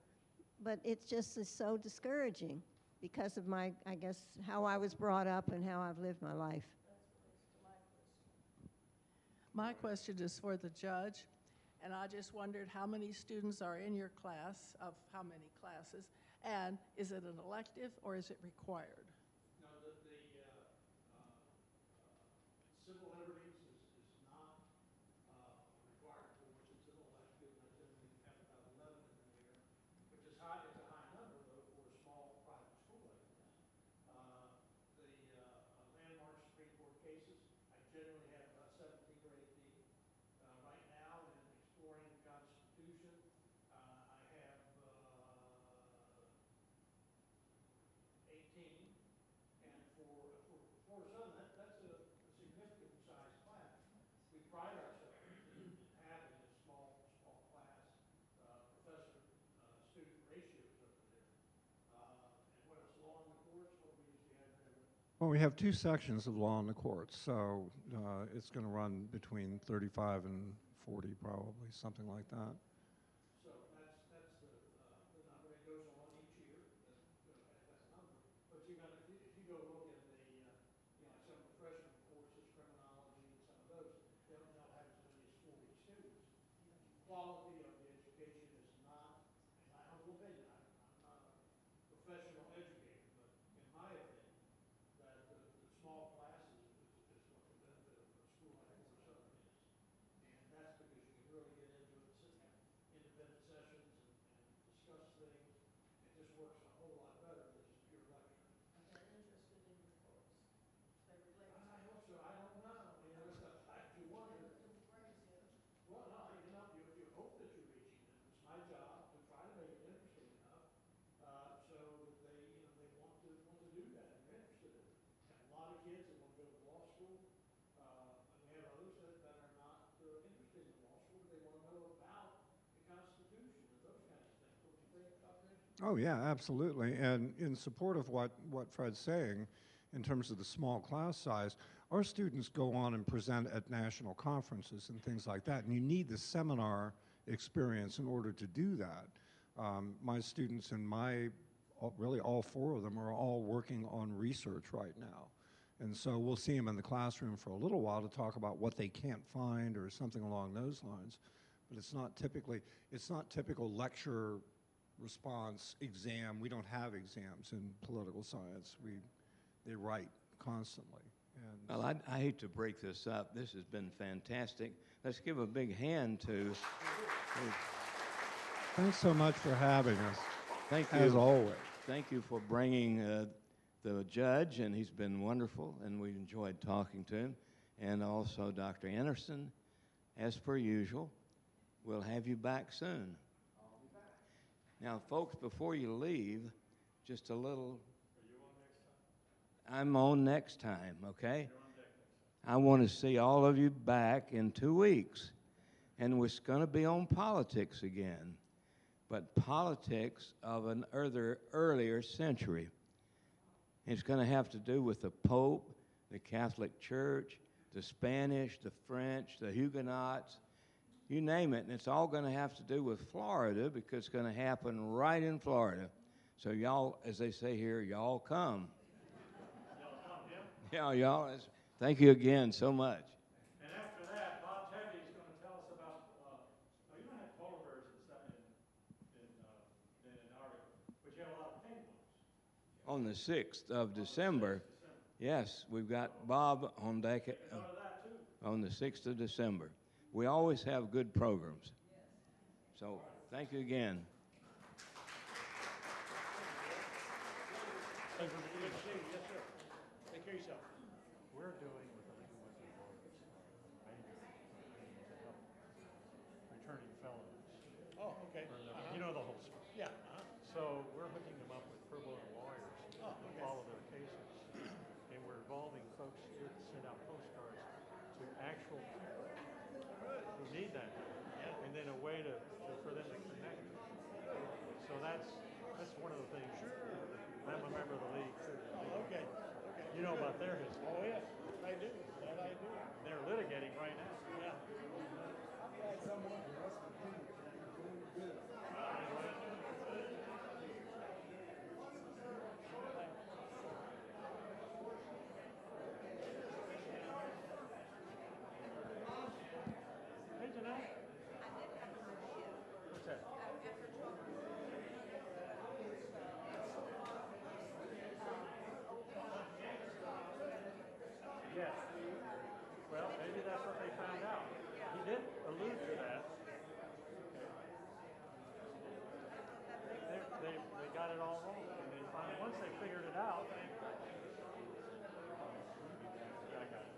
but it's just is so discouraging because of I guess, how I was brought up and how I've lived my life. My question is for the judge, and I just wondered how many students are in your class, of how many classes, and is it an elective or is it required? No, the civil liberties is not required course. It's an elective. I typically have about 11 in there, which is high. It's a high number, though, for a small private school like this. The landmark Supreme Court cases, I generally have about 17 or 18. Right now, in exploring the Constitution, I have 18. And for Florida Southern, that's a significant size class. We pride ourselves in having a small class, professor-student ratios over there. And what else, law in the courts, what we usually have there? Well, we have two sections of law in the courts, so it's going to run between 35 and 40, probably, something like that. So that's the number. It goes on each year. That's the number. But if you go look at some of the freshman courses, criminology, and some of those, they'll have as many as 40 students. Quality of the education is not, in my humble opinion, I'm not a professional educator, but in my opinion, that the small classes is what the benefit of a school like Florida Southern is. And that's because you can really get into it, sit and have independent sessions and discuss things. It just works a whole lot better than just pure lecture. They're interested in your course. They relate to I hope so. I don't know. That's a fact you wonder. Well, no, you hope that you're reaching them. It's my job to try to make it interesting enough so that they want to do that. They're interested in it. We have a lot of kids that want to go to law school, and we have others that are not interested in law school. They want to know about the Constitution and those kinds of things. Don't you think, Dr. Anderson? Oh, yeah, absolutely. And in support of what Fred's saying, in terms of the small class size, our students go on and present at national conferences and things like that. And you need the seminar experience in order to do that. My students and really all four of them are all working on research right now. And so we'll see them in the classroom for a little while to talk about what they can't find or something along those lines. But it's not typical lecture response exam. We don't have exams in political science. They write constantly. And Well, I hate to break this up. This has been fantastic. Let's give a big hand to. thanks so much for having us, Thank you. as always. Thank you for bringing the judge, and he's been wonderful, and we enjoyed talking to him. And also Dr. Anderson, as per usual. We'll have you back soon. I'll be back. Now, folks, before you leave, just a little. I'm on next time, okay? I want to see all of you back in 2 weeks. And we're going to be on politics again, but politics of an earlier century. It's going to have to do with the Pope, the Catholic Church, the Spanish, the French, the Huguenots, you name it. And it's all going to have to do with Florida because it's going to happen right in Florida. So y'all, as they say here, y'all come. Yeah, y'all. Thank you again so much. And after that, Bob Tevye is going to tell us about, you don't have polar bears and stuff in Antarctica, but you have a lot of penguins. On the 6th of December, yes, we've got Bob on deck on the 6th of December. We always have good programs. So thank you again. Thank you. Good to see you. Yes, sir. Take care of yourself. We're doing with the Legal Women Lawyers, returning felons. Oh, okay. You know the whole story. Yeah. So we're hooking them up with pro bono lawyers Oh, to okay. follow their cases. And we're actual who need that, and then a way for them to connect. So that's one of the things. Sure. I'm a member of the league too. Okay. You know about their history. Oh, yeah, I do. That I do. They're litigating right now. Yeah. Hey, Janelle. What's that? Yes. Well, maybe that's what they found out. He did allude to that. They got it all wrong. And they finally, once they figured it out, I got it.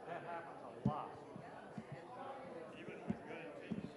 That happens a lot. Even with good intentions.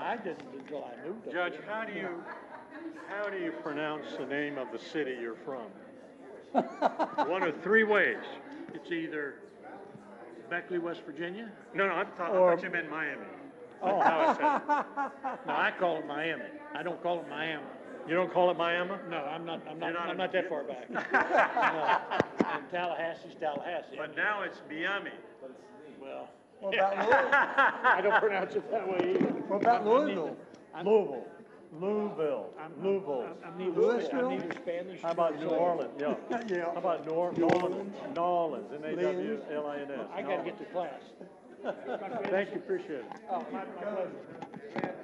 I didn't until I moved up Judge, there. how do you pronounce the name of the city you're from? One of three ways. It's either Beckley, West Virginia. No, I thought you meant Miami. That's how I said it. No, I call it Miami. I don't call it Miami. You don't call it Miami? No, I'm not not a- that far back. No. And Tallahassee's Tallahassee. But now it's Miami. Well, What about Louisville? I don't pronounce it that way either. What about Louisville? Louisville. Louisville. I'm neither, Louisville? I'm neither Spanish. How about New Orleans? Yeah. Yeah. How about New Orleans? New Orleans. N-A-W-L-I-N-S. I got to get to class. Thank you, appreciate it. Oh, my pleasure.